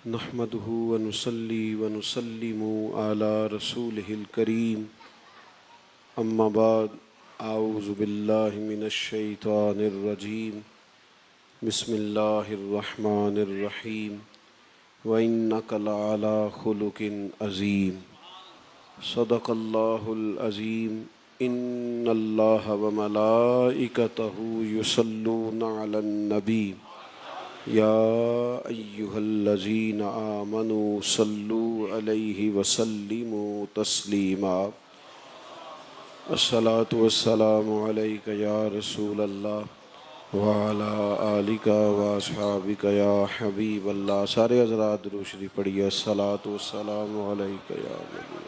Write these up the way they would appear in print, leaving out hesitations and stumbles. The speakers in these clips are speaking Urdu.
نحمده ونصلي ونسلم على رسوله الكريم اما بعد اعوذ باللہ من الشیطان الرجیم بسم اللہ الرحمن الرحیم وإنك لعلى خلق عظیم صدق اللہ العظیم ان اللہ وملائکتہ یصلون علی النبی یا ایہا الذین آمنوا صلوا علیہ وسلموا تسلیما الصلاۃ والسلام علیک یا رسول اللہ وعلی آلک واصحابک یا حبیب اللہ۔ سارے حضرات درود شریف پڑھیے۔ الصلاۃ والسلام علیک یا نبی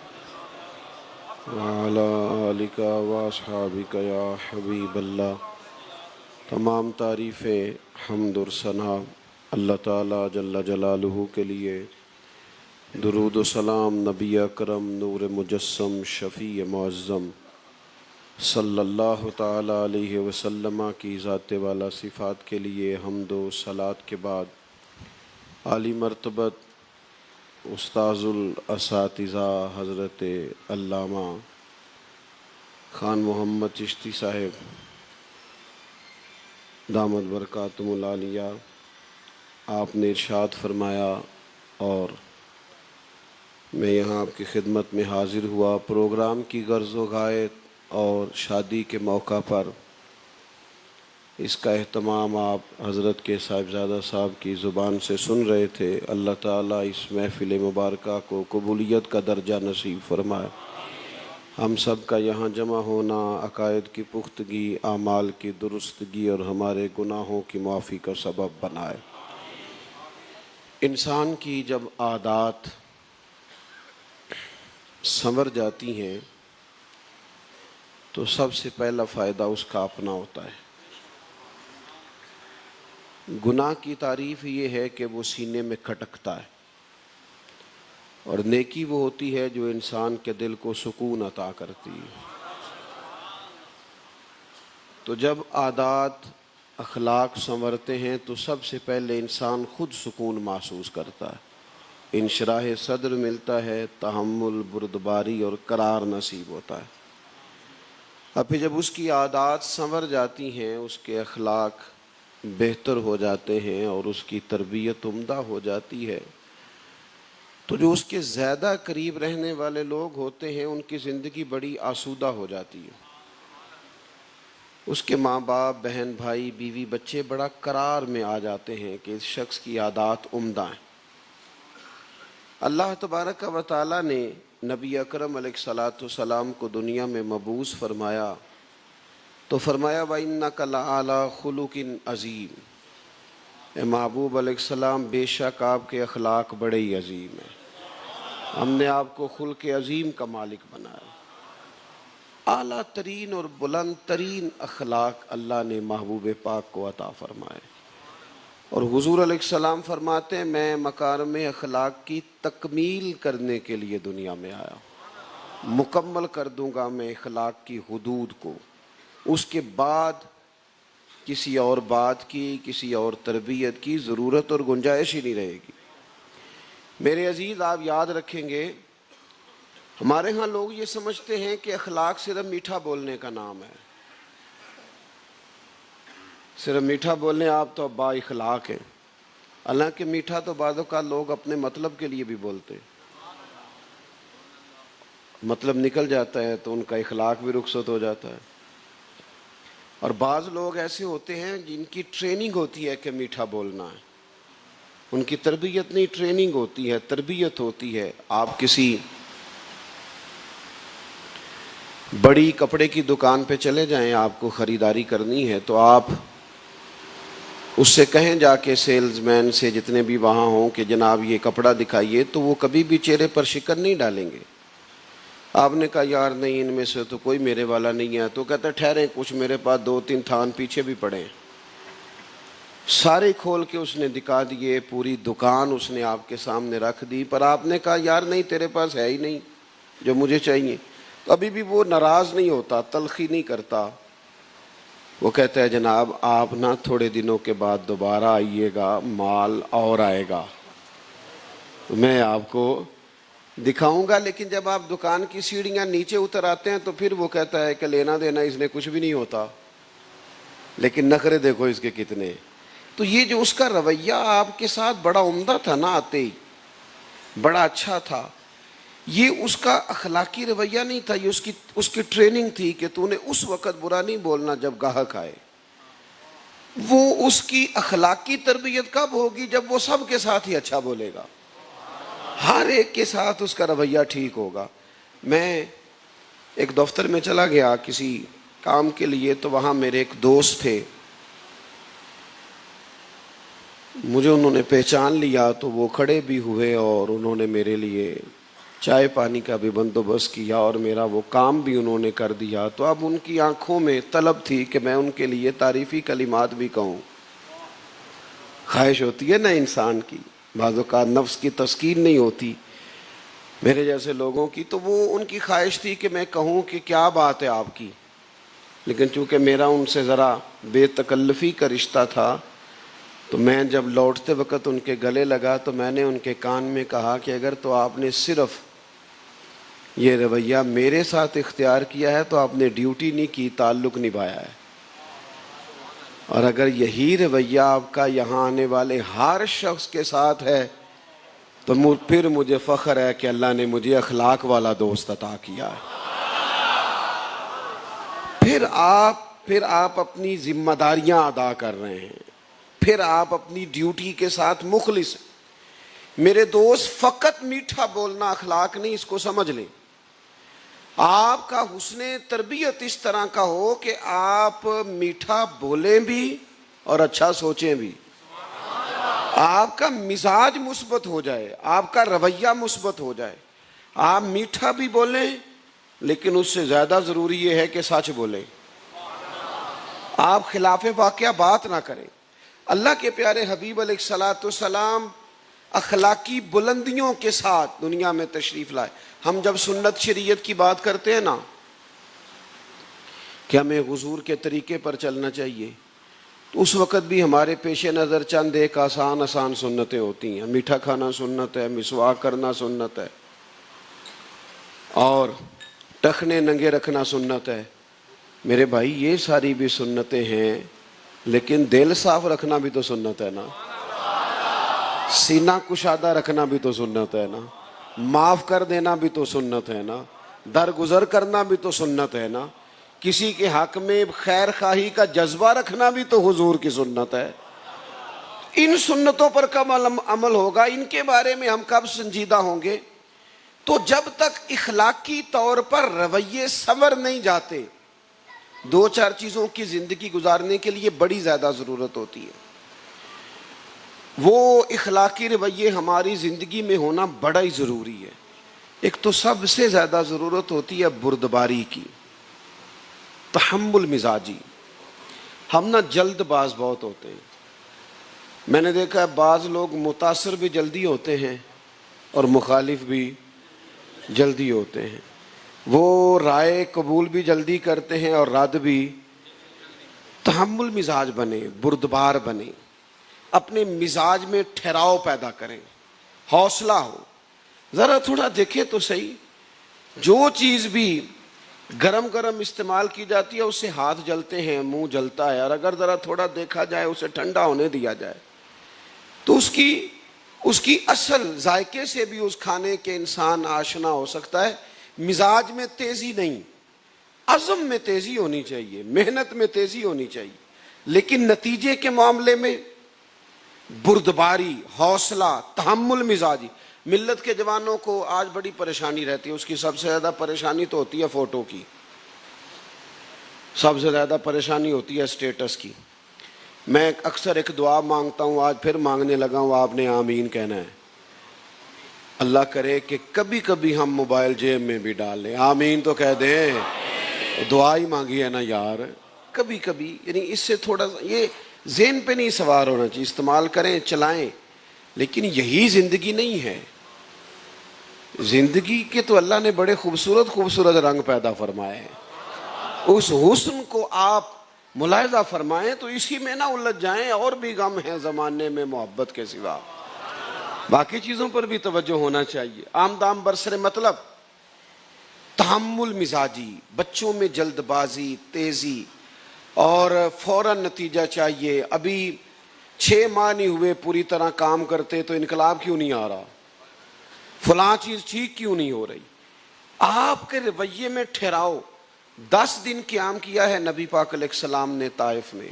وعلی آلک واصحابک یا حبیب اللہ۔ تمام تعریف حمد اور ثنا اللہ تعالیٰ جل جلالہ کے لیے، درود و سلام نبی اکرم نور مجسم شفیع معظم صلی اللہ تعالیٰ علیہ وسلم کی ذات والا صفات کے لیے حمد و صلات کے بعد عالی مرتبت استاذ الاساتذہ حضرت علامہ خان محمد چشتی صاحب دامت برکاتہم العالیہ، آپ نے ارشاد فرمایا اور میں یہاں آپ کی خدمت میں حاضر ہوا پروگرام کی غرض و غایت اور شادی کے موقع پر اس کا اہتمام آپ حضرت کے صاحبزادہ صاحب کی زبان سے سن رہے تھے۔ اللہ تعالیٰ اس محفل مبارکہ کو قبولیت کا درجہ نصیب فرمائے، ہم سب کا یہاں جمع ہونا عقائد کی پختگی، اعمال کی درستگی اور ہمارے گناہوں کی معافی کا سبب بنائے۔ انسان کی جب عادات سنور جاتی ہیں تو سب سے پہلا فائدہ اس کا اپنا ہوتا ہے۔ گناہ کی تعریف یہ ہے کہ وہ سینے میں کھٹکتا ہے، اور نیکی وہ ہوتی ہے جو انسان کے دل کو سکون عطا کرتی ہے۔ تو جب عادات اخلاق سنورتے ہیں تو سب سے پہلے انسان خود سکون محسوس کرتا ہے، انشراح صدر ملتا ہے، تحمل، بردباری اور قرار نصیب ہوتا ہے۔ اب پھر جب اس کی عادات سنور جاتی ہیں، اس کے اخلاق بہتر ہو جاتے ہیں اور اس کی تربیت عمدہ ہو جاتی ہے، تو جو اس کے زیادہ قریب رہنے والے لوگ ہوتے ہیں ان کی زندگی بڑی آسودہ ہو جاتی ہے۔ اس کے ماں باپ، بہن بھائی، بیوی بچے بڑا قرار میں آ جاتے ہیں کہ اس شخص کی عادات عمدہ ہیں۔ اللہ تبارک و تعالیٰ نے نبی اکرم علیہ الصلاۃ والسلام کو دنیا میں مبعوث فرمایا تو فرمایا وَإِنَّكَ لَعَلَىٰ خُلُقٍ عَظِيمٍ، اے محبوب علیہ السلام بے شک آپ کے اخلاق بڑے ہی عظیم ہیں، ہم نے آپ کو خلق عظیم کا مالک بنایا۔ اعلیٰ ترین اور بلند ترین اخلاق اللہ نے محبوب پاک کو عطا فرمائے، اور حضور علیہ السلام فرماتے ہیں میں مکارم اخلاق کی تکمیل کرنے کے لیے دنیا میں آیا، مکمل کر دوں گا میں اخلاق کی حدود کو، اس کے بعد کسی اور بات کی، کسی اور تربیت کی ضرورت اور گنجائش ہی نہیں رہے گی۔ میرے عزیز، آپ یاد رکھیں گے ہمارے ہاں لوگ یہ سمجھتے ہیں کہ اخلاق صرف میٹھا بولنے کا نام ہے، صرف میٹھا بولنے آپ تو با اخلاق ہیں، حالانکہ میٹھا تو بعض اوقات لوگ اپنے مطلب کے لیے بھی بولتے ہیں، مطلب نکل جاتا ہے تو ان کا اخلاق بھی رخصت ہو جاتا ہے۔ اور بعض لوگ ایسے ہوتے ہیں جن کی ٹریننگ ہوتی ہے کہ میٹھا بولنا ہے، ان کی تربیت نہیں، ٹریننگ ہوتی ہے، تربیت ہوتی ہے۔ آپ کسی بڑی کپڑے کی دکان پہ چلے جائیں، آپ کو خریداری کرنی ہے تو آپ اس سے کہیں جا کے سیلز مین سے جتنے بھی وہاں ہوں کہ جناب یہ کپڑا دکھائیے، تو وہ کبھی بھی چہرے پر شکن نہیں ڈالیں گے۔ آپ نے کہا یار نہیں ان میں سے تو کوئی میرے والا نہیں ہے، تو کہتا ہے ٹھہریں کچھ میرے پاس 2-3 تھان پیچھے بھی پڑے ہیں، سارے کھول کے اس نے دکھا دیے، پوری دکان اس نے آپ کے سامنے رکھ دی، پر آپ نے کہا یار نہیں تیرے پاس ہے ہی نہیں جو مجھے چاہیے، تو ابھی بھی وہ ناراض نہیں ہوتا، تلخی نہیں کرتا، وہ کہتا ہے جناب آپ نا تھوڑے دنوں کے بعد دوبارہ آئیے گا، مال اور آئے گا۔ میں آپ کو دکھاؤں گا، لیکن جب آپ دکان کی سیڑھیاں نیچے اتر آتے ہیں تو پھر وہ کہتا ہے کہ لینا دینا اس نے کچھ بھی نہیں ہوتا، لیکن نخرے دیکھو اس کے کتنے۔ تو یہ جو اس کا رویہ آپ کے ساتھ بڑا عمدہ تھا نا، آتے ہی بڑا اچھا تھا، یہ اس کا اخلاقی رویہ نہیں تھا، یہ اس کی ٹریننگ تھی کہ تو نے اس وقت برا نہیں بولنا جب گاہک آئے۔ وہ اس کی اخلاقی تربیت کب ہوگی؟ جب وہ سب کے ساتھ ہی اچھا بولے گا، ہر ایک کے ساتھ اس کا رویہ ٹھیک ہوگا۔ میں ایک دفتر میں چلا گیا کسی کام کے لیے، تو وہاں میرے ایک دوست تھے، مجھے انہوں نے پہچان لیا تو وہ کھڑے بھی ہوئے اور انہوں نے میرے لیے چائے پانی کا بھی بندوبست کیا اور میرا وہ کام بھی انہوں نے کر دیا۔ تو اب ان کی آنکھوں میں طلب تھی کہ میں ان کے لیے تعریفی کلمات بھی کہوں۔ خواہش ہوتی ہے نا انسان کی، بعض اوقات نفس کی تسکین نہیں ہوتی میرے جیسے لوگوں کی، تو وہ ان کی خواہش تھی کہ میں کہوں کہ کیا بات ہے آپ کی، لیکن چونکہ میرا ان سے ذرا بے تکلفی کا رشتہ تھا، تو میں جب لوٹتے وقت ان کے گلے لگا تو میں نے ان کے کان میں کہا کہ اگر تو آپ نے صرف یہ رویہ میرے ساتھ اختیار کیا ہے تو آپ نے ڈیوٹی نہیں کی، تعلق نبھایا ہے، اور اگر یہی رویہ آپ کا یہاں آنے والے ہر شخص کے ساتھ ہے تو پھر مجھے فخر ہے کہ اللہ نے مجھے اخلاق والا دوست عطا کیا ہے۔ پھر آپ اپنی ذمہ داریاں ادا کر رہے ہیں، پھر آپ اپنی ڈیوٹی کے ساتھ مخلص ہیں۔ میرے دوست، فقط میٹھا بولنا اخلاق نہیں، اس کو سمجھ لیں۔ آپ کا حسن تربیت اس طرح کا ہو کہ آپ میٹھا بولیں بھی اور اچھا سوچیں بھی، آپ کا مزاج مثبت ہو جائے، آپ کا رویہ مثبت ہو جائے۔ آپ میٹھا بھی بولیں، لیکن اس سے زیادہ ضروری یہ ہے کہ سچ بولیں، آپ خلاف واقعہ بات نہ کریں۔ اللہ کے پیارے حبیب علیہ الصلوۃ والسلام اخلاقی بلندیوں کے ساتھ دنیا میں تشریف لائے۔ ہم جب سنت شریعت کی بات کرتے ہیں نا کہ ہمیں حضور کے طریقے پر چلنا چاہیے، تو اس وقت بھی ہمارے پیش نظر چند ایک آسان سنتیں ہوتی ہیں۔ میٹھا کھانا سنت ہے، مسواک کرنا سنت ہے، اور ٹخنے ننگے رکھنا سنت ہے۔ میرے بھائی، یہ ساری بھی سنتیں ہیں، لیکن دل صاف رکھنا بھی تو سنت ہے نا، سینہ کشادہ رکھنا بھی تو سنت ہے نا، معاف کر دینا بھی تو سنت ہے نا، درگزر کرنا بھی تو سنت ہے نا، کسی کے حق میں خیر خواہی کا جذبہ رکھنا بھی تو حضور کی سنت ہے۔ ان سنتوں پر کب عمل ہوگا؟ ان کے بارے میں ہم کب سنجیدہ ہوں گے؟ تو جب تک اخلاقی طور پر رویے سنور نہیں جاتے۔ دو چار چیزوں کی زندگی گزارنے کے لیے بڑی زیادہ ضرورت ہوتی ہے، وہ اخلاقی رویے ہماری زندگی میں ہونا بڑا ہی ضروری ہے۔ ایک تو سب سے زیادہ ضرورت ہوتی ہے بردباری کی، تحمل مزاجی۔ ہم نا جلد باز بہت ہوتے ہیں۔ میں نے دیکھا ہے بعض لوگ متاثر بھی جلدی ہوتے ہیں اور مخالف بھی جلدی ہوتے ہیں، وہ رائے قبول بھی جلدی کرتے ہیں اور رد بھی۔ تحمل مزاج بنے، بردبار بنے، اپنے مزاج میں ٹھہراؤ پیدا کریں، حوصلہ ہو۔ ذرا تھوڑا دیکھیں تو صحیح، جو چیز بھی گرم گرم استعمال کی جاتی ہے اس سے ہاتھ جلتے ہیں، منہ جلتا ہے، اور اگر ذرا تھوڑا دیکھا جائے، اسے ٹھنڈا ہونے دیا جائے تو اس کی اصل ذائقے سے بھی اس کھانے کے انسان آشنا ہو سکتا ہے۔ مزاج میں تیزی نہیں، عزم میں تیزی ہونی چاہیے، محنت میں تیزی ہونی چاہیے، لیکن نتیجے کے معاملے میں بردباری، حوصلہ، تحمل مزاجی۔ ملت کے جوانوں کو آج بڑی پریشانی رہتی ہے، اس کی سب سے زیادہ پریشانی تو ہوتی ہے فوٹو کی، سب سے زیادہ پریشانی ہوتی ہے سٹیٹس کی۔ میں اکثر ایک دعا مانگتا ہوں، آج پھر مانگنے لگا ہوں، آپ نے آمین کہنا ہے۔ اللہ کرے کہ کبھی کبھی ہم موبائل جیب میں بھی ڈال لیں، آمین تو کہہ دیں، دعا ہی مانگی ہے نا یار۔ کبھی کبھی، یعنی اس سے تھوڑا یہ ذہن پہ نہیں سوار ہونا چاہیے، استعمال کریں، چلائیں، لیکن یہی زندگی نہیں ہے۔ زندگی کے تو اللہ نے بڑے خوبصورت خوبصورت رنگ پیدا فرمائے ہیں، اس حسن کو آپ ملاحظہ فرمائیں تو اسی میں نہ الجھ جائیں، اور بھی غم ہیں زمانے میں محبت کے سوا۔ باقی چیزوں پر بھی توجہ ہونا چاہیے. آمدام برسر مطلب تحمل مزاجی، بچوں میں جلد بازی، تیزی اور فوراً نتیجہ چاہیے. ابھی 6 ماہ نہیں ہوئے پوری طرح کام کرتے تو انقلاب کیوں نہیں آ رہا، فلاں چیز ٹھیک کیوں نہیں ہو رہی. آپ کے رویے میں ٹھہراؤ. 10 دن قیام کیا ہے نبی پاک علیہ السلام نے طائف میں،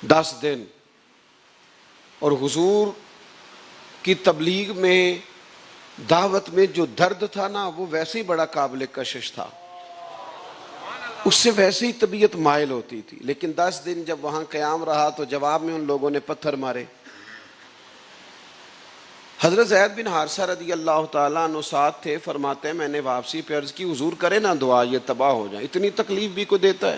10 دن. اور حضور کی تبلیغ میں، دعوت میں جو درد تھا نا، وہ ویسے ہی بڑا قابل کشش تھا، اس سے ویسے ہی طبیعت مائل ہوتی تھی. لیکن 10 دن جب وہاں قیام رہا تو جواب میں ان لوگوں نے پتھر مارے. حضرت زید بن حارثہ رضی اللہ تعالیٰ عنہ ساتھ تھے. فرماتے ہیں میں نے واپسی پہ عرض کی حضور کرے نا دعا، یہ تباہ ہو جائیں، اتنی تکلیف بھی کو دیتا ہے.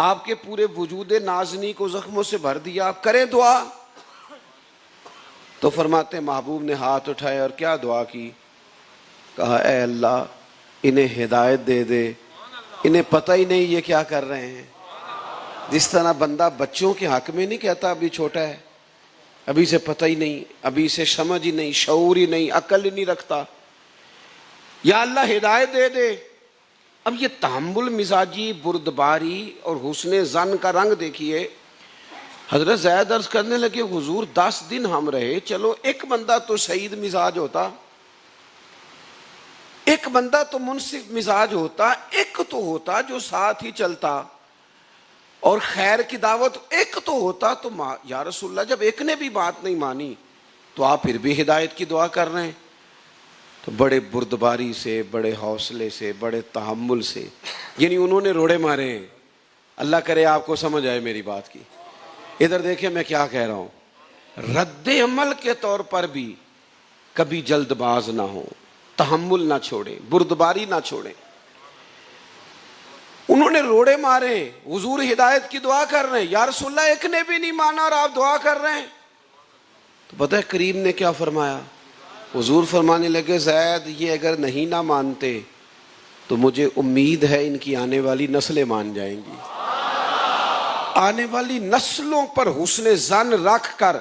آپ کے پورے وجود نازنی کو زخموں سے بھر دیا، آپ کریں دعا. تو فرماتے ہیں محبوب نے ہاتھ اٹھائے اور کیا دعا کی؟ کہا اے اللہ انہیں ہدایت دے دے، انہیں پتہ ہی نہیں یہ کیا کر رہے ہیں. جس طرح بندہ بچوں کے حق میں نہیں کہتا ابھی چھوٹا ہے، ابھی سے پتہ ہی نہیں، ابھی سے سمجھ ہی نہیں، شعور ہی نہیں، عقل ہی نہیں رکھتا، یا اللہ ہدایت دے دے. اب یہ تحمل مزاجی، بردباری اور حسن ظن کا رنگ دیکھیے. حضرت زید عرض کرنے لگے حضور 10 دن ہم رہے، چلو ایک بندہ تو سعید مزاج ہوتا، ایک بندہ تو منصف مزاج ہوتا، ایک تو ہوتا جو ساتھ ہی چلتا، اور خیر کی دعوت ایک تو ہوتا. تو یا رسول اللہ جب ایک نے بھی بات نہیں مانی تو آپ پھر بھی ہدایت کی دعا کر رہے ہیں. تو بڑے بردباری سے، بڑے حوصلے سے، بڑے تحمل سے، یعنی انہوں نے روڑے مارے ہیں. اللہ کرے آپ کو سمجھ آئے میری بات کی. ادھر دیکھیں میں کیا کہہ رہا ہوں. رد عمل کے طور پر بھی کبھی جلد باز نہ ہو، تحمل نہ چھوڑیں، بردباری نہ چھوڑیں. انہوں نے روڑے مارے، حضور ہدایت کی دعا کر رہے ہیں. یا رسول اللہ ایک نے بھی نہیں مانا اور آپ دعا کر رہے ہیں. تو پتہ ہے کریم نے کیا فرمایا؟ حضور فرمانے لگے زید یہ اگر نہیں نہ مانتے تو مجھے امید ہے ان کی آنے والی نسلیں مان جائیں گی. آنے والی نسلوں پر حسن ظن رکھ کر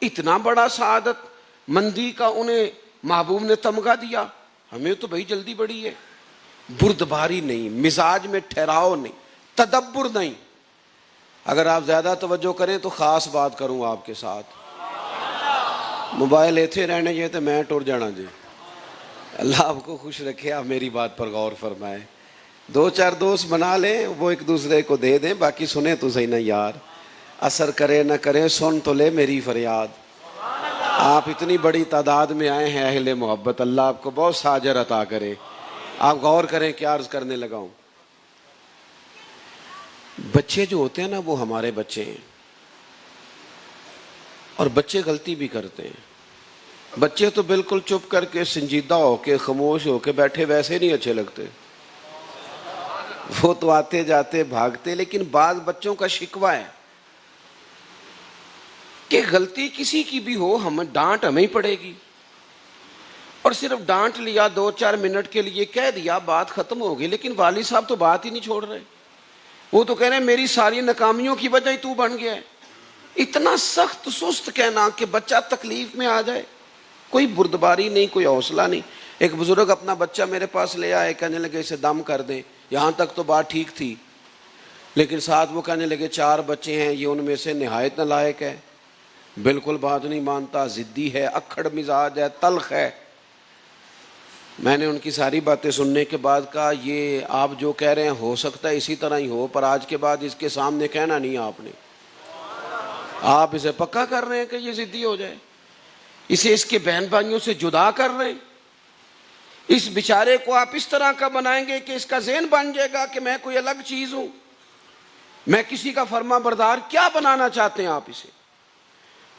اتنا بڑا سعادت مندی کا انہیں محبوب نے تمغہ دیا. ہمیں تو بھائی جلدی بڑی ہے، بردباری نہیں، مزاج میں ٹھہراؤ نہیں، تدبر نہیں. اگر آپ زیادہ توجہ کریں تو خاص بات کروں آپ کے ساتھ. موبائل ایتھے رہنے جائے تو میں ٹر جانا جی. اللہ آپ کو خوش رکھے، آپ میری بات پر غور فرمائیں. 2-4 دوست بنا لیں، وہ ایک دوسرے کو دے دیں، باقی سنیں تو صحیح نا یار. اثر کرے نہ کرے سن تو لے میری فریاد. آپ اتنی بڑی تعداد میں آئے ہیں اہل محبت، اللہ آپ کو بہت ساجر عطا کرے. آپ غور کریں کیا عرض کرنے لگا ہوں. بچے جو ہوتے ہیں نا وہ ہمارے بچے ہیں، اور بچے غلطی بھی کرتے ہیں. بچے تو بالکل چپ کر کے سنجیدہ ہو کے خاموش ہو کے بیٹھے ویسے نہیں اچھے لگتے، وہ تو آتے جاتے بھاگتے. لیکن بعض بچوں کا شکوہ ہے کہ غلطی کسی کی بھی ہو ہمیں ڈانٹ ہمیں ہی پڑے گی، اور صرف ڈانٹ لیا 2-4 منٹ کے لیے کہہ دیا بات ختم ہو گئی. لیکن والد صاحب تو بات ہی نہیں چھوڑ رہے، وہ تو کہہ رہے ہیں میری ساری ناکامیوں کی وجہ ہی تو بن گیا ہے. اتنا سخت سست کہنا کہ بچہ تکلیف میں آ جائے. کوئی بردباری نہیں، کوئی حوصلہ نہیں. ایک بزرگ اپنا بچہ میرے پاس لے آئے، کہنے لگے اسے دم کر دیں. یہاں تک تو بات ٹھیک تھی، لیکن ساتھ وہ کہنے لگے 4 بچے ہیں، یہ ان میں سے نہایت نالائق ہے، بالکل بات نہیں مانتا، ضدی ہے، اکھڑ مزاج ہے، تلخ ہے. میں نے ان کی ساری باتیں سننے کے بعد کہا یہ آپ جو کہہ رہے ہیں ہو سکتا ہے اسی طرح ہی ہو، پر آج کے بعد اس کے سامنے کہنا نہیں آپ نے. آپ اسے پکا کر رہے ہیں کہ یہ ضدی ہو جائے، اسے اس کے بہن بھائیوں سے جدا کر رہے ہیں. اس بیچارے کو آپ اس طرح کا بنائیں گے کہ اس کا ذہن بن جائے گا کہ میں کوئی الگ چیز ہوں، میں کسی کا فرما بردار. کیا بنانا چاہتے ہیں آپ اسے؟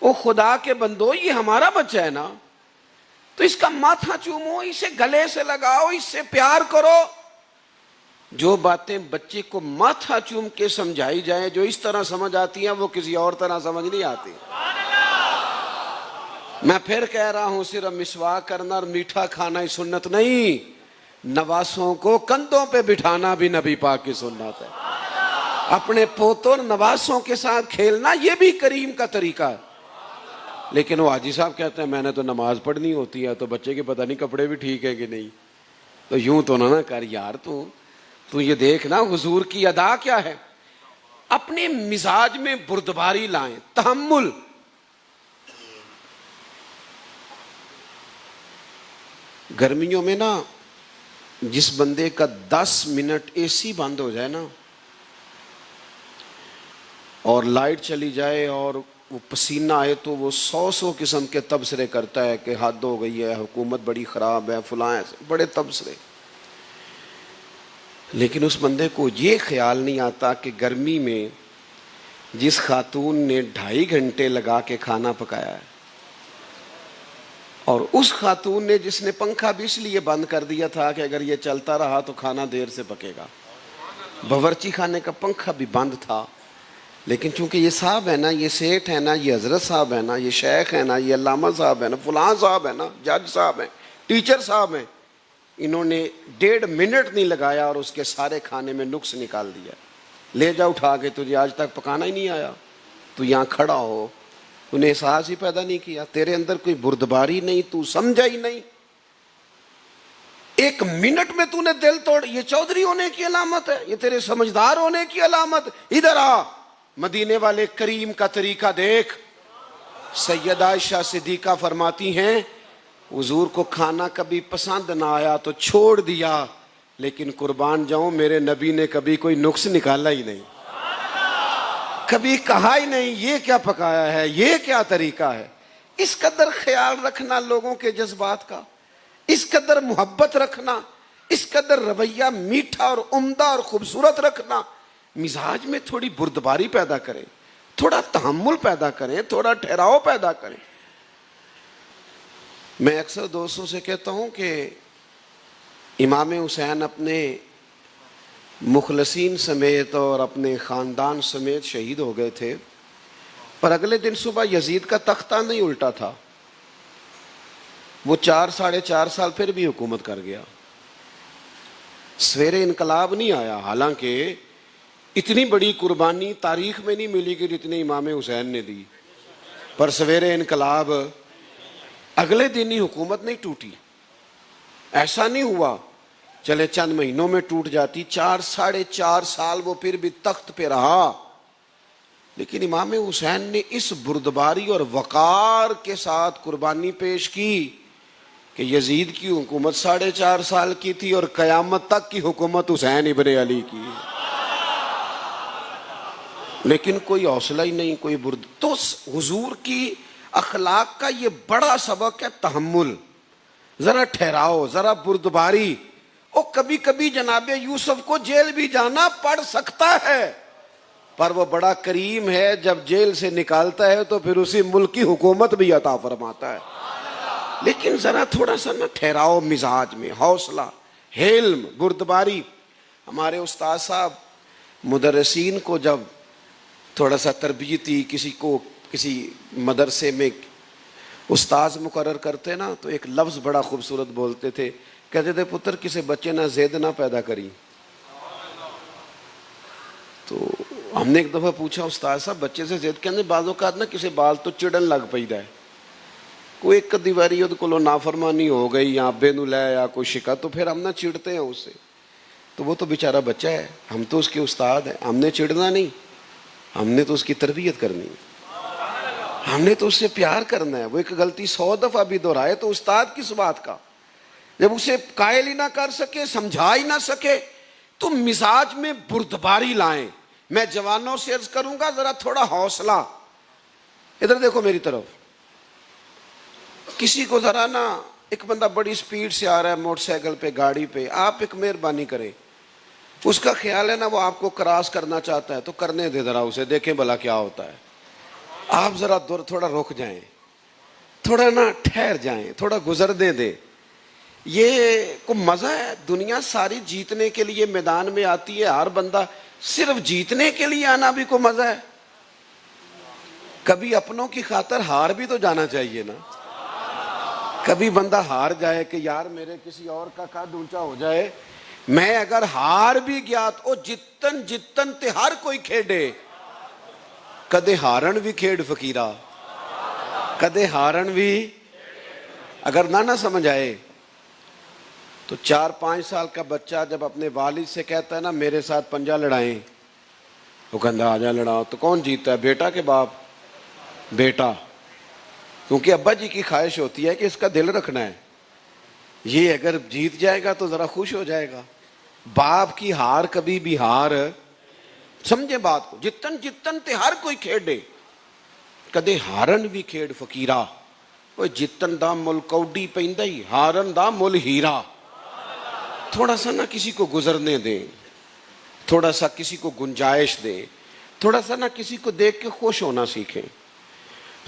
او خدا کے بندو، یہ ہمارا بچہ ہے نا، تو اس کا ماتھا چومو، اسے گلے سے لگاؤ، اس سے پیار کرو. جو باتیں بچے کو ماتھا چوم کے سمجھائی جائیں، جو اس طرح سمجھ آتی ہیں وہ کسی اور طرح سمجھ نہیں آتی. میں پھر کہہ رہا ہوں صرف مسواک کرنا اور میٹھا کھانا ہی سنت نہیں، نواسوں کو کندھوں پہ بٹھانا بھی نبی پاک کی سنت ہے. اپنے پوتوں نواسوں کے ساتھ کھیلنا یہ بھی کریم کا طریقہ ہے. لیکن وہ حاجی صاحب کہتے ہیں میں نے تو نماز پڑھنی ہوتی ہے تو بچے کے پتہ نہیں کپڑے بھی ٹھیک ہیں کہ نہیں. تو یوں تو نہ کر یار, تو یہ دیکھ نا حضور کی ادا کیا ہے. اپنے مزاج میں بردباری لائیں, تحمل. گرمیوں میں نا جس بندے کا 10 منٹ اے سی بند ہو جائے نا اور لائٹ چلی جائے اور وہ پسینہ آئے تو وہ 100 قسم کے تبصرے کرتا ہے کہ حد ہو گئی ہے, حکومت بڑی خراب ہے, فلاں ایسے بڑے تبصرے. لیکن اس بندے کو یہ خیال نہیں آتا کہ گرمی میں جس خاتون نے 2.5 گھنٹے لگا کے کھانا پکایا ہے اور اس خاتون نے جس نے پنکھا بھی اس لیے بند کر دیا تھا کہ اگر یہ چلتا رہا تو کھانا دیر سے پکے گا, باورچی خانے کا پنکھا بھی بند تھا, لیکن چونکہ یہ صاحب ہے نا, یہ سیٹھ ہے نا, یہ حضرت صاحب ہے نا, یہ شیخ ہے نا, یہ علامہ صاحب ہے نا, فلاں صاحب ہے نا, جج صاحب ہیں, ٹیچر صاحب ہیں, انہوں نے 1.5 منٹ نہیں لگایا اور اس کے سارے کھانے میں نقص نکال دیا. لے جا اٹھا کے, تجھے آج تک پکانا ہی نہیں آیا, تو یہاں کھڑا ہو, انہیں احساس ہی پیدا نہیں کیا, تیرے اندر کوئی بردباری نہیں, تو سمجھا ہی نہیں. 1 منٹ میں تو نے دل توڑ, یہ چودھری ہونے کی علامت ہے, یہ تیرے سمجھدار ہونے کی علامت. ادھر آ, مدینے والے کریم کا طریقہ دیکھ. سیدہ عائشہ صدیقہ فرماتی ہیں حضور کو کھانا کبھی پسند نہ آیا تو چھوڑ دیا, لیکن قربان جاؤں میرے نبی نے کبھی کوئی نقص نکالا ہی نہیں, کبھی کہا ہی نہیں یہ کیا پکایا ہے, یہ کیا طریقہ ہے. اس قدر خیال رکھنا لوگوں کے جذبات کا, اس قدر محبت رکھنا, اس قدر رویہ میٹھا اور عمدہ اور خوبصورت رکھنا. مزاج میں تھوڑی بردباری پیدا کریں, تھوڑا تحمل پیدا کریں, تھوڑا ٹھہراؤ پیدا کریں. میں اکثر دوستوں سے کہتا ہوں کہ امام حسین اپنے مخلصین سمیت اور اپنے خاندان سمیت شہید ہو گئے تھے, پر اگلے دن صبح یزید کا تختہ نہیں الٹا تھا, وہ 4-4.5 سال پھر بھی حکومت کر گیا. سویرے انقلاب نہیں آیا, حالانکہ اتنی بڑی قربانی تاریخ میں نہیں ملی کہ جتنی امام حسین نے دی, پر سویرے انقلاب اگلے دن ہی حکومت نہیں ٹوٹی. ایسا نہیں ہوا چلے چند مہینوں میں ٹوٹ جاتی, 4-4.5 سال وہ پھر بھی تخت پہ رہا. لیکن امام حسین نے اس بردباری اور وقار کے ساتھ قربانی پیش کی کہ یزید کی حکومت 4.5 سال کی تھی اور قیامت تک کی حکومت حسین ابن علی کی, لیکن کوئی حوصلہ ہی نہیں, کوئی تو حضور کی اخلاق کا یہ بڑا سبق ہے تحمل, ذرا ٹھہراؤ, ذرا بردباری. اور کبھی کبھی جناب یوسف کو جیل بھی جانا پڑ سکتا ہے, پر وہ بڑا کریم ہے, جب جیل سے نکالتا ہے تو پھر اسی ملک کی حکومت بھی عطا فرماتا ہے. لیکن ذرا تھوڑا سا نا ٹھہراؤ مزاج میں, حوصلہ, حلم, بردباری. ہمارے استاد صاحب مدرسین کو جب تھوڑا سا تربیتی کسی مدرسے میں استاذ مقرر کرتے نا تو ایک لفظ بڑا خوبصورت بولتے تھے, کہتے تھے پتر کسی بچے نہ زید نہ پیدا کری. تو ہم نے ایک دفعہ پوچھا استاد صاحب بچے سے زید, کہنے بعض اوقات نا کسی بال تو چڑن لگ پئیدا ہے, کوئی ایک کدی واری وہ کو نافرمانی ہو گئی یا ابے نو لے یا کوئی شکایت, تو پھر ہم نہ چڑتے ہیں اس سے. تو وہ تو بیچارہ بچہ ہے, ہم تو اس کے استاد ہیں, ہم نے چڑنا نہیں, ہم نے تو اس کی تربیت کرنی, ہم نے تو اس سے پیار کرنا ہے. وہ ایک غلطی 100 دفعہ بھی دہرائے تو استاد کس بات کا, جب اسے قائل ہی نہ کر سکے, سمجھا ہی نہ سکے, تو مزاج میں بردباری لائیں. میں جوانوں سے عرض کروں گا ذرا تھوڑا حوصلہ. ادھر دیکھو میری طرف, کسی کو ذرا نا, ایک بندہ بڑی سپیڈ سے آ رہا ہے موٹر سائیکل پہ, گاڑی پہ, آپ ایک مہربانی کریں, اس کا خیال ہے نا وہ آپ کو کراس کرنا چاہتا ہے تو کرنے دے, ذرا اسے دیکھیں بھلا کیا ہوتا ہے. آپ ذرا تھوڑا رک جائیں, تھوڑا نا ٹھہر جائیں, تھوڑا گزرنے دے. یہ کو مزہ ہے, دنیا ساری جیتنے کے لیے میدان میں آتی ہے, ہر بندہ صرف جیتنے کے لیے آنا بھی کو مزہ ہے. کبھی اپنوں کی خاطر ہار بھی تو جانا چاہیے نا. کبھی بندہ ہار جائے کہ یار میرے کسی اور کا قد اونچا ہو جائے میں اگر ہار بھی گیا تو جتن جتن تے ہر کوئی کھیڈے، کدے ہارن بھی کھیڈ فقیرہ، کدے ہارن بھی، اگر نہ سمجھ آئے تو 4-5 سال کا بچہ جب اپنے والد سے کہتا ہے نا میرے ساتھ پنجا لڑائیں، وہ کہتا آ جا لڑاؤ، تو کون جیتا ہے، بیٹا کے باپ؟ بیٹا، کیونکہ ابا جی کی خواہش ہوتی ہے کہ اس کا دل رکھنا ہے، یہ اگر جیت جائے گا تو ذرا خوش ہو جائے گا۔ باپ کی ہار کبھی بھی ہار، سمجھے بات کو، جتن جتن تے ہر کوئی کھیڈے، کدے ہارن بھی کھیڈ فقیرہ، وہ جتن دا مل کوڈی پیندا ہی، ہارن دا مل ہیرا۔ تھوڑا سا نہ کسی کو گزرنے دیں، تھوڑا سا کسی کو گنجائش دیں، تھوڑا سا نہ کسی کو دیکھ کے خوش ہونا سیکھیں،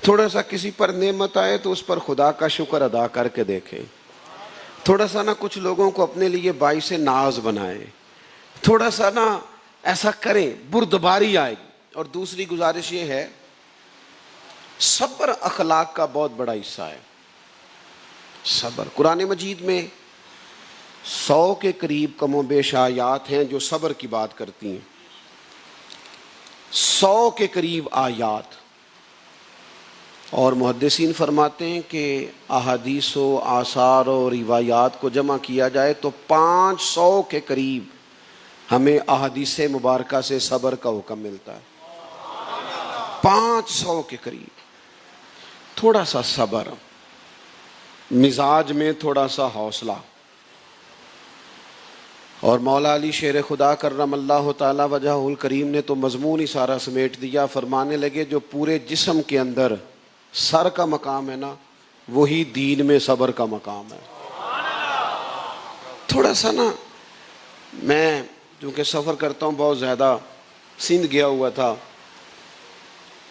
تھوڑا سا کسی پر نعمت آئے تو اس پر خدا کا شکر ادا کر کے دیکھیں، تھوڑا سا نہ کچھ لوگوں کو اپنے لیے باعث ناز بنائیں، تھوڑا سا نہ ایسا کریں، بردباری آئے گی۔ اور دوسری گزارش یہ ہے، صبر اخلاق کا بہت بڑا حصہ ہے۔ صبر، قرآن مجید میں 100 کے قریب کم و بیش آیات ہیں جو صبر کی بات کرتی ہیں، 100 کے قریب آیات، اور محدثین فرماتے ہیں کہ احادیث و آثار و روایات کو جمع کیا جائے تو 500 کے قریب ہمیں احادیث مبارکہ سے صبر کا حکم ملتا ہے، 500 کے قریب۔ تھوڑا سا صبر، مزاج میں تھوڑا سا حوصلہ، اور مولا علی شیر خدا کرم اللہ تعالی وجہہ الکریم نے تو مضمون ہی سارا سمیٹ دیا، فرمانے لگے جو پورے جسم کے اندر سر کا مقام ہے نا، وہی دین میں صبر کا مقام ہے۔ تھوڑا سا نا، میں چونکہ سفر کرتا ہوں بہت زیادہ، سندھ گیا ہوا تھا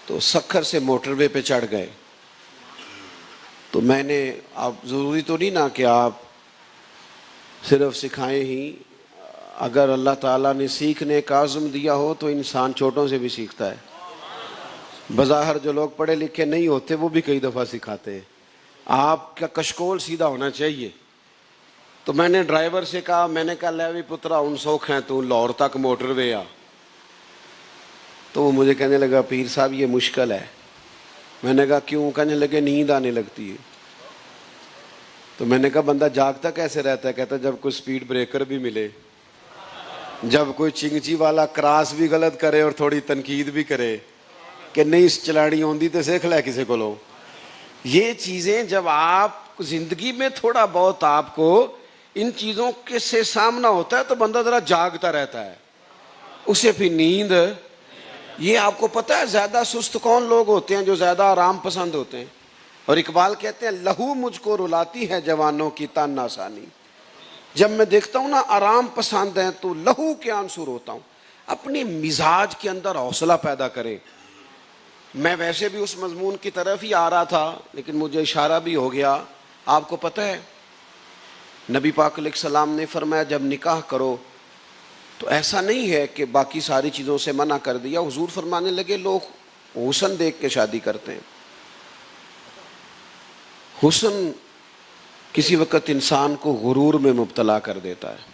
تو سکھر سے موٹر وے پہ چڑھ گئے، تو میں نے، آپ ضروری تو نہیں نا کہ آپ صرف سکھائیں ہی، اگر اللہ تعالیٰ نے سیکھنے کا عزم دیا ہو تو انسان چھوٹوں سے بھی سیکھتا ہے۔ بظاہر جو لوگ پڑھے لکھے نہیں ہوتے وہ بھی کئی دفعہ سکھاتے ہیں، آپ کا کشکول سیدھا ہونا چاہیے۔ تو میں نے ڈرائیور سے کہا، میں نے کہا لے بھی پترا ان سوکھ ہیں تو لاہور تک موٹر وے آ، تو وہ مجھے کہنے لگا پیر صاحب یہ مشکل ہے۔ میں نے کہا کیوں؟ کہنے لگے نیند آنے لگتی ہے۔ تو میں نے کہا بندہ جاگتا کیسے رہتا ہے؟ کہتا جب کوئی سپیڈ بریکر بھی ملے، جب کوئی چنگچی والا کراس بھی غلط کرے اور تھوڑی تنقید بھی کرے کہ نہیں اس چلاڑی ہوندی تو سیکھ لے کسی کو لو۔ یہ چیزیں جب آپ زندگی میں تھوڑا بہت آپ کو ان چیزوں کے سے سامنا ہوتا ہے تو بندہ ذرا جاگتا رہتا ہے، اسے پھر نیند۔ یہ آپ کو پتہ ہے زیادہ سست کون لوگ ہوتے ہیں؟ جو زیادہ آرام پسند ہوتے ہیں۔ اور اقبال کہتے ہیں لہو مجھ کو رلاتی ہے جوانوں کی تن آسانی۔ جب میں دیکھتا ہوں نا آرام پسند ہیں تو لہو کے آنسر ہوتا ہوں۔ اپنے مزاج کے اندر حوصلہ پیدا کریں۔ میں ویسے بھی اس مضمون کی طرف ہی آ رہا تھا لیکن مجھے اشارہ بھی ہو گیا۔ آپ کو پتہ ہے نبی پاک علیہ السلام نے فرمایا جب نکاح کرو تو ایسا نہیں ہے کہ باقی ساری چیزوں سے منع کر دیا۔ حضور فرمانے لگے لوگ حسن دیکھ کے شادی کرتے ہیں، حسن کسی وقت انسان کو غرور میں مبتلا کر دیتا ہے۔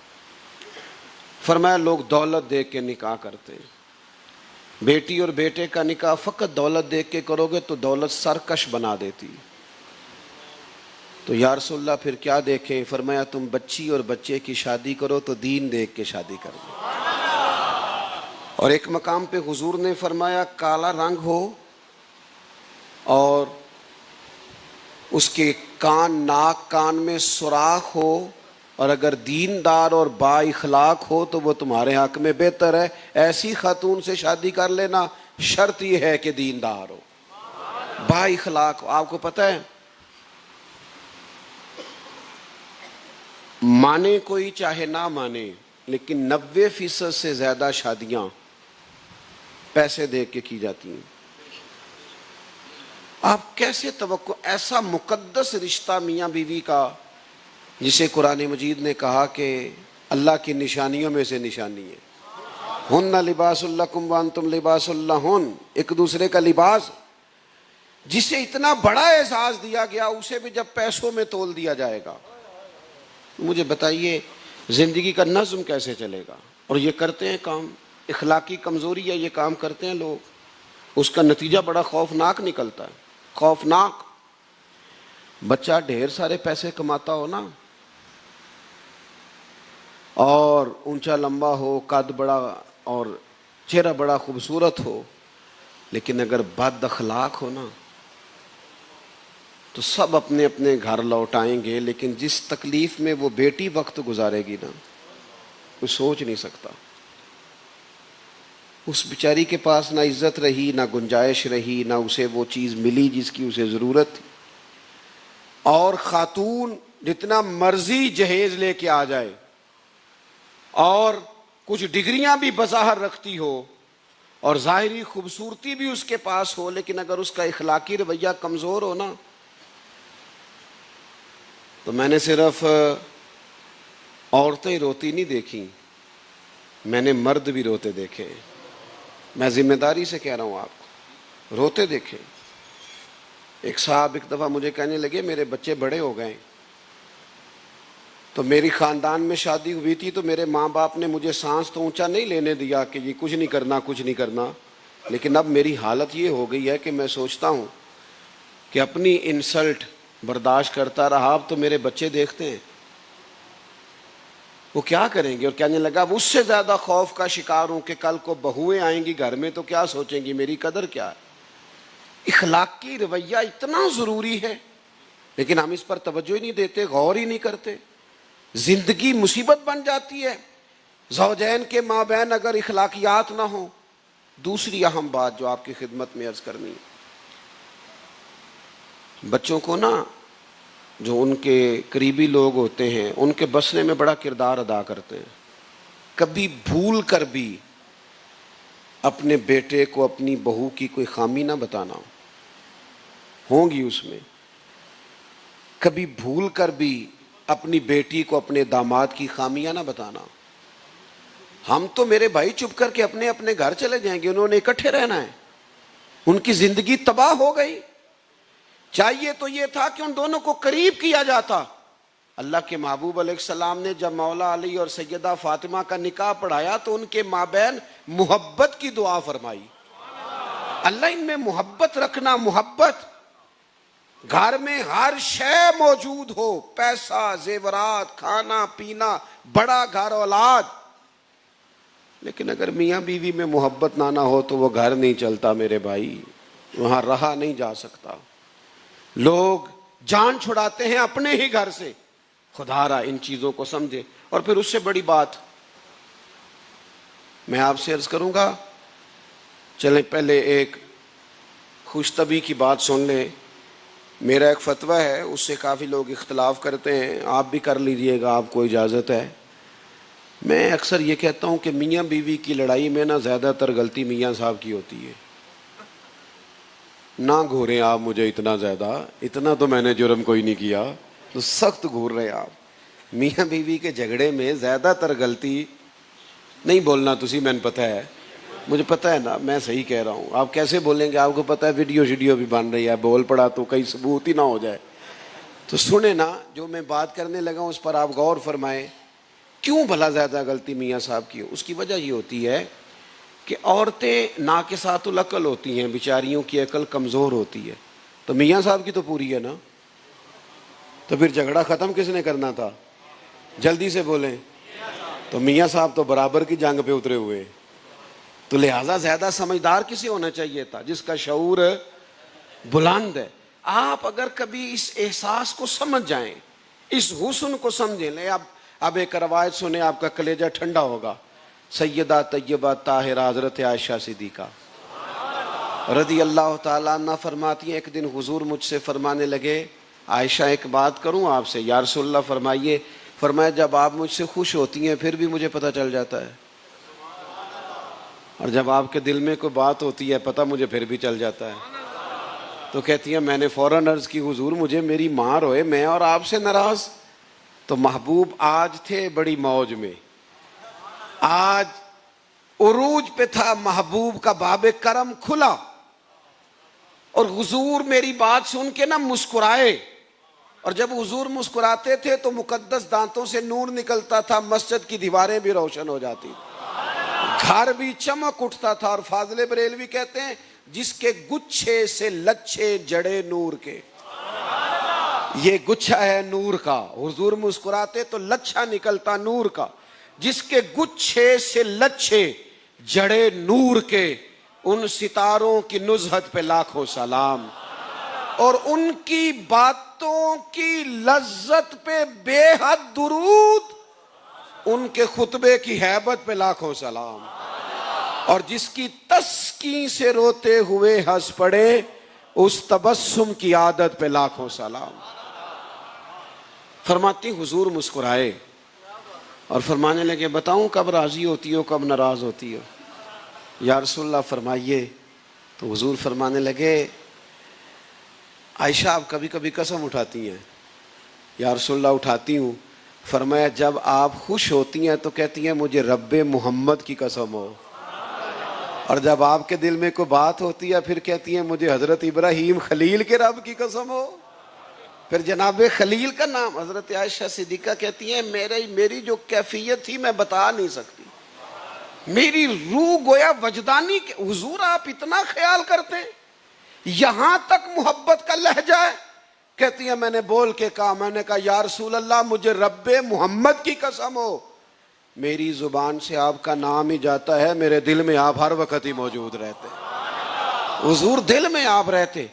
فرمایا لوگ دولت دیکھ کے نکاح کرتے ہیں، بیٹی اور بیٹے کا نکاح فقط دولت دیکھ کے کرو گے تو دولت سرکش بنا دیتی۔ تو یا رسول اللہ پھر کیا دیکھیں؟ فرمایا تم بچی اور بچے کی شادی کرو تو دین دیکھ کے شادی کرو۔ اور ایک مقام پہ حضور نے فرمایا کالا رنگ ہو اور اس کے کان، ناک کان میں سوراخ ہو، اور اگر دیندار اور با اخلاق ہو تو وہ تمہارے حق میں بہتر ہے۔ ایسی خاتون سے شادی کر لینا، شرط یہ ہے کہ دیندار ہو، با اخلاق ہو۔ آپ کو پتہ ہے مانے کوئی چاہے نہ مانے لیکن 90% سے زیادہ شادیاں پیسے دے کے کی جاتی ہیں۔ آپ کیسے توقع، ایسا مقدس رشتہ میاں بیوی کا جسے قرآن مجید نے کہا کہ اللہ کی نشانیوں میں سے نشانی ہے، ہن لباس لکم وانتم لباس لہن، ایک دوسرے کا لباس، جسے اتنا بڑا اعزاز دیا گیا اسے بھی جب پیسوں میں تول دیا جائے گا۔ مجھے بتائیے زندگی کا نظم کیسے چلے گا؟ اور یہ کرتے ہیں کام، اخلاقی کمزوری ہے، یہ کام کرتے ہیں لوگ، اس کا نتیجہ بڑا خوفناک نکلتا ہے، خوفناک۔ بچہ ڈھیر سارے پیسے کماتا ہو نا، اور اونچا لمبا ہو، قد بڑا اور چہرہ بڑا خوبصورت ہو، لیکن اگر بد اخلاق ہو نا تو سب اپنے اپنے گھر لوٹائیں گے، لیکن جس تکلیف میں وہ بیٹی وقت گزارے گی نا، کوئی سوچ نہیں سکتا۔ اس بیچاری کے پاس نہ عزت رہی، نہ گنجائش رہی، نہ اسے وہ چیز ملی جس کی اسے ضرورت تھی۔ اور خاتون جتنا مرضی جہیز لے کے آ جائے اور کچھ ڈگریاں بھی بظاہر رکھتی ہو اور ظاہری خوبصورتی بھی اس کے پاس ہو، لیکن اگر اس کا اخلاقی رویہ کمزور ہو نا، تو میں نے صرف عورتیں روتی نہیں دیکھی، میں نے مرد بھی روتے دیکھے۔ میں ذمہ داری سے کہہ رہا ہوں آپ کو، روتے دیکھے۔ ایک صاحب ایک دفعہ مجھے کہنے لگے میرے بچے بڑے ہو گئے، تو میری خاندان میں شادی ہوئی تھی تو میرے ماں باپ نے مجھے سانس تو اونچا نہیں لینے دیا کہ یہ کچھ نہیں کرنا کچھ نہیں کرنا، لیکن اب میری حالت یہ ہو گئی ہے کہ میں سوچتا ہوں کہ اپنی انسلٹ برداشت کرتا رہا، اب تو میرے بچے دیکھتے ہیں وہ کیا کریں گے۔ اور کہنے لگا اب اس سے زیادہ خوف کا شکار ہوں کہ کل کو بہویں آئیں گی گھر میں تو کیا سوچیں گی، میری قدر کیا ہے۔ اخلاقی رویہ اتنا ضروری ہے، لیکن ہم اس پر توجہ ہی نہیں دیتے، غور ہی نہیں کرتے۔ زندگی مصیبت بن جاتی ہے زوجین کے مابین اگر اخلاقیات نہ ہوں۔ دوسری اہم بات جو آپ کی خدمت میں عرض کرنی ہے، بچوں کو نا جو ان کے قریبی لوگ ہوتے ہیں ان کے بسنے میں بڑا کردار ادا کرتے ہیں۔ کبھی بھول کر بھی اپنے بیٹے کو اپنی بہو کی کوئی خامی نہ بتانا، ہوں گی اس میں۔ کبھی بھول کر بھی اپنی بیٹی کو اپنے داماد کی خامیاں نہ بتانا۔ ہم تو میرے بھائی چپ کر کے اپنے اپنے گھر چلے جائیں گے، انہوں نے اکٹھے رہنا ہے، ان کی زندگی تباہ ہو گئی۔ چاہیے تو یہ تھا کہ ان دونوں کو قریب کیا جاتا۔ اللہ کے محبوب علیہ السلام نے جب مولا علی اور سیدہ فاطمہ کا نکاح پڑھایا تو ان کے مابین محبت کی دعا فرمائی۔ اللہ ان میں محبت رکھنا، محبت۔ گھر میں ہر شے موجود ہو، پیسہ، زیورات، کھانا پینا، بڑا گھر، اولاد، لیکن اگر میاں بیوی میں محبت نہ ہو تو وہ گھر نہیں چلتا میرے بھائی، وہاں رہا نہیں جا سکتا۔ لوگ جان چھڑاتے ہیں اپنے ہی گھر سے۔ خدا را ان چیزوں کو سمجھے۔ اور پھر اس سے بڑی بات میں آپ سے عرض کروں گا، چلیں پہلے ایک خوش طبعی کی بات سن لیں۔ میرا ایک فتویٰ ہے، اس سے کافی لوگ اختلاف کرتے ہیں، آپ بھی کر لیجئے گا، آپ کو اجازت ہے۔ میں اکثر یہ کہتا ہوں کہ میاں بیوی کی لڑائی میں نا زیادہ تر غلطی میاں صاحب کی ہوتی ہے۔ نہ گھوریں آپ مجھے اتنا زیادہ، اتنا تو میں نے جرم کوئی نہیں کیا، تو سخت گھور رہے آپ۔ میاں بیوی کے جھگڑے میں زیادہ تر غلطی نہیں بولنا تسی، میں نے پتہ ہے، مجھے پتہ ہے نا، میں صحیح کہہ رہا ہوں۔ آپ کیسے بولیں گے، آپ کو پتہ ہے ویڈیو بھی بن رہی ہے، بول پڑا تو کہیں ثبوت ہی نہ ہو جائے۔ تو سنیں نا، جو میں بات کرنے لگا ہوں اس پر آپ غور فرمائیں۔ کیوں بھلا زیادہ غلطی میاں صاحب کی؟ اس کی وجہ یہ ہوتی ہے کہ عورتیں ناقصات العقل ہوتی ہیں، بیچاریوں کی عقل کمزور ہوتی ہے، تو میاں صاحب کی تو پوری ہے نا، تو پھر جھگڑا ختم کس نے کرنا تھا؟ جلدی سے بولیں۔ تو میاں صاحب تو برابر کی جنگ پہ اترے ہوئے، تو لہٰذا زیادہ سمجھدار کسے ہونا چاہیے تھا؟ جس کا شعور بلند ہے۔ آپ اگر کبھی اس احساس کو سمجھ جائیں، اس حسن کو سمجھیں لیں، اب ایک روایت سنیں، آپ کا کلیجہ ٹھنڈا ہوگا۔ سیدہ طیبہ طاہرہ حضرت عائشہ صدیقہ رضی اللہ تعالیٰ عنہ فرماتی ہیں، ایک دن حضور مجھ سے فرمانے لگے، عائشہ ایک بات کروں آپ سے؟ یا رسول اللہ فرمائیے۔ فرمایا جب آپ مجھ سے خوش ہوتی ہیں پھر بھی مجھے پتہ چل جاتا ہے، اور جب آپ کے دل میں کوئی بات ہوتی ہے پتہ مجھے پھر بھی چل جاتا ہے۔ تو کہتی ہیں میں نے فوراً عرض کی حضور مجھے میری ماں روئے، میں اور آپ سے ناراض؟ تو محبوب آج تھے بڑی موج میں، آج عروج پہ تھا، محبوب کا باب کرم کھلا، اور حضور میری بات سن کے نہ مسکرائے، اور جب حضور مسکراتے تھے تو مقدس دانتوں سے نور نکلتا تھا، مسجد کی دیواریں بھی روشن ہو جاتی، گھر بھی چمک اٹھتا تھا۔ اور فاضل بریلوی کہتے ہیں جس کے گچھے سے لچھے جڑے نور کے، یہ گچھا ہے نور کا، حضور مسکراتے تو لچھا نکلتا نور کا، جس کے گچھے سے لچھے جڑے نور کے، ان ستاروں کی نزہت پہ لاکھوں سلام، اور ان کی باتوں کی لذت پہ بے حد درود، ان کے خطبے کی ہیبت پہ لاکھوں سلام، اور جس کی تسکین سے روتے ہوئے ہنس پڑے اس تبسم کی عادت پہ لاکھوں سلام۔ فرماتی حضور مسکرائے اور فرمانے لگے بتاؤں کب راضی ہوتی ہو کب ناراض ہوتی ہو؟ یا رسول اللہ فرمائیے۔ تو حضور فرمانے لگے عائشہ آپ کبھی کبھی قسم اٹھاتی ہیں؟ یا رسول اللہ اٹھاتی ہوں۔ فرمایا جب آپ خوش ہوتی ہیں تو کہتی ہیں مجھے رب محمد کی قسم ہو، اور جب آپ کے دل میں کوئی بات ہوتی ہے پھر کہتی ہیں مجھے حضرت ابراہیم خلیل کے رب کی قسم ہو۔ پھر جناب خلیل کا نام، حضرت عائشہ صدیقہ کہتی ہیں میری جو کیفیت تھی میں بتا نہیں سکتی، میری روح گویا وجدانی کہ حضور آپ اتنا خیال کرتے ہیں، یہاں تک محبت کا لہجہ ہے۔ کہتی ہیں میں نے بول کے کہا، میں نے کہا یا رسول اللہ مجھے رب محمد کی قسم ہو، میری زبان سے آپ کا نام ہی جاتا ہے، میرے دل میں آپ ہر وقت ہی موجود رہتے ہیں۔ حضور دل میں آپ رہتے،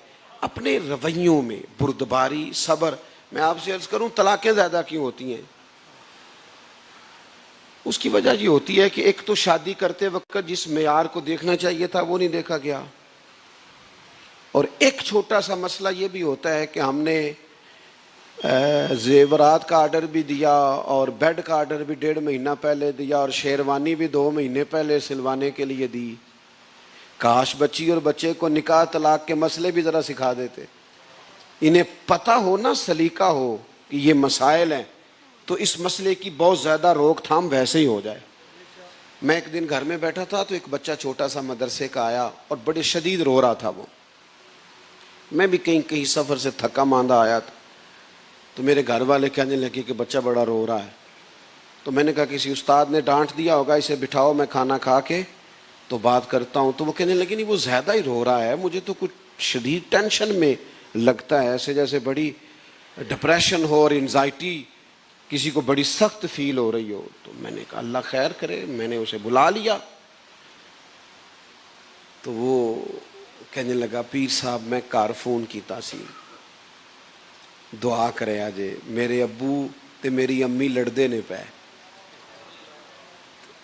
اپنے رویوں میں بردباری، صبر۔ میں آپ سے عرض کروں طلاقیں زیادہ کیوں ہوتی ہیں؟ اس کی وجہ یہ ہوتی ہے کہ ایک تو شادی کرتے وقت جس معیار کو دیکھنا چاہیے تھا وہ نہیں دیکھا گیا، اور ایک چھوٹا سا مسئلہ یہ بھی ہوتا ہے کہ ہم نے زیورات کا آرڈر بھی دیا اور بیڈ کا آرڈر بھی 1.5 مہینہ پہلے دیا اور شیروانی بھی 2 مہینے پہلے سلوانے کے لیے دی۔ کاش بچی اور بچے کو نکاح طلاق کے مسئلے بھی ذرا سکھا دیتے، انہیں پتہ ہو نا، سلیقہ ہو کہ یہ مسائل ہیں، تو اس مسئلے کی بہت زیادہ روک تھام ویسے ہی ہو جائے۔ میں ایک دن گھر میں بیٹھا تھا تو ایک بچہ چھوٹا سا مدرسے کا آیا اور بڑے شدید رو رہا تھا وہ، میں بھی کہیں سفر سے تھکا ماندہ آیا تھا، تو میرے گھر والے کہنے لگے کہ بچہ بڑا رو رہا ہے۔ تو میں نے کہا کسی استاد نے ڈانٹ دیا ہوگا، اسے بٹھاؤ میں کھانا کھا کے تو بات کرتا ہوں۔ تو وہ کہنے لگے نہیں وہ زیادہ ہی رو رہا ہے، مجھے تو کچھ شدید ٹینشن میں لگتا ہے، ایسے جیسے بڑی ڈپریشن ہو اور انزائٹی کسی کو بڑی سخت فیل ہو رہی ہو۔ تو میں نے کہا اللہ خیر کرے، میں نے اسے بلا لیا۔ تو وہ کہنے لگا پیر صاحب میں گھر فون کیتا سی، دعا کرے آجے، میرے ابو تے میری امی لڑدے نے پے۔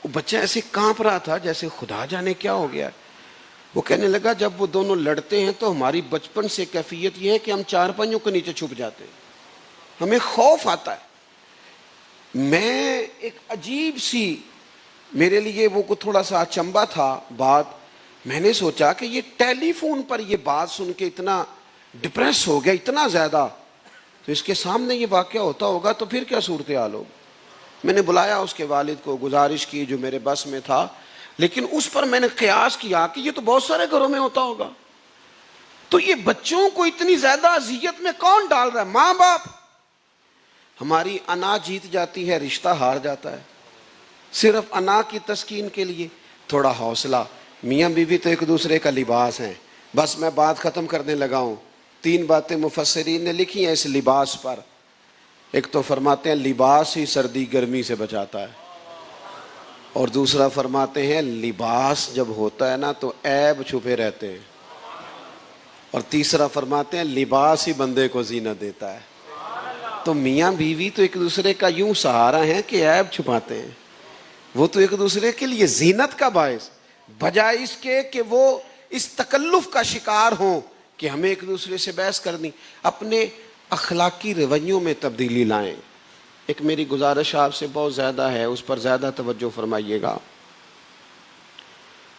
وہ بچہ ایسے کانپ رہا تھا جیسے خدا جانے کیا ہو گیا۔ وہ کہنے لگا جب وہ دونوں لڑتے ہیں تو ہماری بچپن سے کیفیت یہ ہے کہ ہم چارپائیوں کے نیچے چھپ جاتے ہیں، ہمیں خوف آتا ہے۔ میں ایک عجیب سی، میرے لیے وہ تھوڑا سا اچنبھا تھا بات، میں نے سوچا کہ یہ ٹیلی فون پر یہ بات سن کے اتنا ڈپریس ہو گیا اتنا زیادہ، تو اس کے سامنے یہ واقعہ ہوتا ہوگا تو پھر کیا صورتحال ہوگی۔ میں نے بلایا اس کے والد کو، گزارش کی جو میرے بس میں تھا، لیکن اس پر میں نے قیاس کیا کہ یہ تو بہت سارے گھروں میں ہوتا ہوگا، تو یہ بچوں کو اتنی زیادہ اذیت میں کون ڈال رہا ہے؟ ماں باپ۔ ہماری انا جیت جاتی ہے، رشتہ ہار جاتا ہے، صرف انا کی تسکین کے لیے تھوڑا حوصلہ۔ میاں بیوی تو ایک دوسرے کا لباس ہیں۔ بس میں بات ختم کرنے لگا ہوں۔ 3 باتیں مفسرین نے لکھی ہیں اس لباس پر۔ ایک تو فرماتے ہیں لباس ہی سردی گرمی سے بچاتا ہے، اور دوسرا فرماتے ہیں لباس جب ہوتا ہے نا تو عیب چھپے رہتے ہیں، اور تیسرا فرماتے ہیں لباس ہی بندے کو زینت دیتا ہے۔ تو میاں بیوی تو ایک دوسرے کا یوں سہارا ہیں کہ عیب چھپاتے ہیں، وہ تو ایک دوسرے کے لیے زینت کا باعث، بجائے اس کے کہ وہ اس تکلف کا شکار ہوں کہ ہمیں ایک دوسرے سے بحث کرنی۔ اپنے اخلاقی رویوں میں تبدیلی لائیں۔ ایک میری گزارش آپ سے بہت زیادہ ہے، اس پر زیادہ توجہ فرمائیے گا۔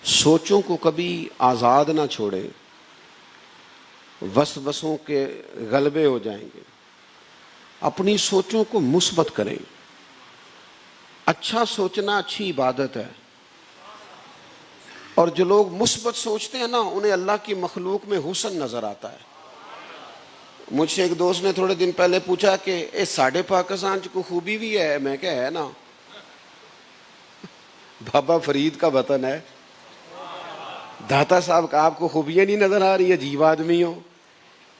سوچوں کو کبھی آزاد نہ چھوڑیں، وسوسوں کے غلبے ہو جائیں گے۔ اپنی سوچوں کو مثبت کریں۔ اچھا سوچنا اچھی عبادت ہے، اور جو لوگ مثبت سوچتے ہیں نا انہیں اللہ کی مخلوق میں حسن نظر آتا ہے، مجھ سے ایک دوست نے تھوڑے دن پہلے پوچھا کہ اے ساڑھے پاکستان کو خوبی بھی ہے؟ میں کہ ہے نا، بابا فرید کا وطن ہے، داتا صاحب کا آپ کو خوبیاں نہیں نظر آ رہی؟ عجیب آدمی ہو۔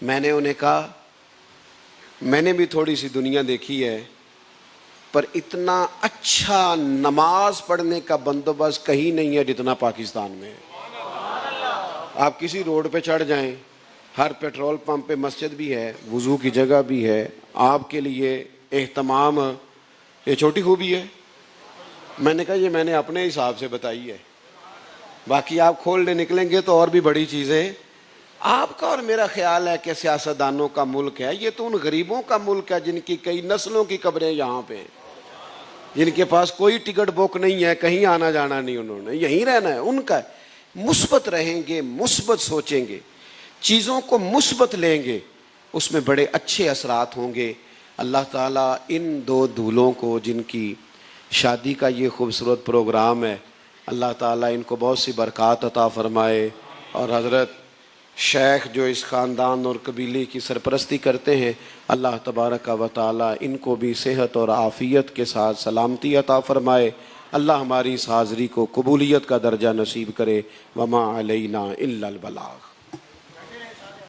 میں نے انہیں کہا میں نے بھی تھوڑی سی دنیا دیکھی ہے، پر اتنا اچھا نماز پڑھنے کا بندوبست کہیں نہیں ہے جتنا پاکستان میں ہے۔ آپ کسی روڈ پہ چڑھ جائیں، ہر پیٹرول پمپ پہ مسجد بھی ہے، وضو کی جگہ بھی ہے، آپ کے لیے اہتمام۔ یہ چھوٹی خوبی ہے؟ میں نے کہا یہ میں نے اپنے حساب سے بتائی ہے، باقی آپ کھولنے نکلیں گے تو اور بھی بڑی چیزیں۔ آپ کا اور میرا خیال ہے کہ سیاستدانوں کا ملک ہے، یہ تو ان غریبوں کا ملک ہے جن کی کئی نسلوں کی قبریں یہاں پہ ہیں، جن کے پاس کوئی ٹکٹ بک نہیں ہے، کہیں آنا جانا نہیں، انہوں نے یہیں رہنا ہے، ان کا۔ مثبت رہیں گے، مثبت سوچیں گے، چیزوں کو مثبت لیں گے، اس میں بڑے اچھے اثرات ہوں گے۔ اللہ تعالیٰ ان دو دولوں کو جن کی شادی کا یہ خوبصورت پروگرام ہے، اللہ تعالیٰ ان کو بہت سی برکات عطا فرمائے، اور حضرت شیخ جو اس خاندان اور قبیلے کی سرپرستی کرتے ہیں، اللہ تبارک و تعالیٰ ان کو بھی صحت اور عافیت کے ساتھ سلامتی عطا فرمائے۔ اللہ ہماری اس حاضری کو قبولیت کا درجہ نصیب کرے۔ وما علینا الا البلاغ۔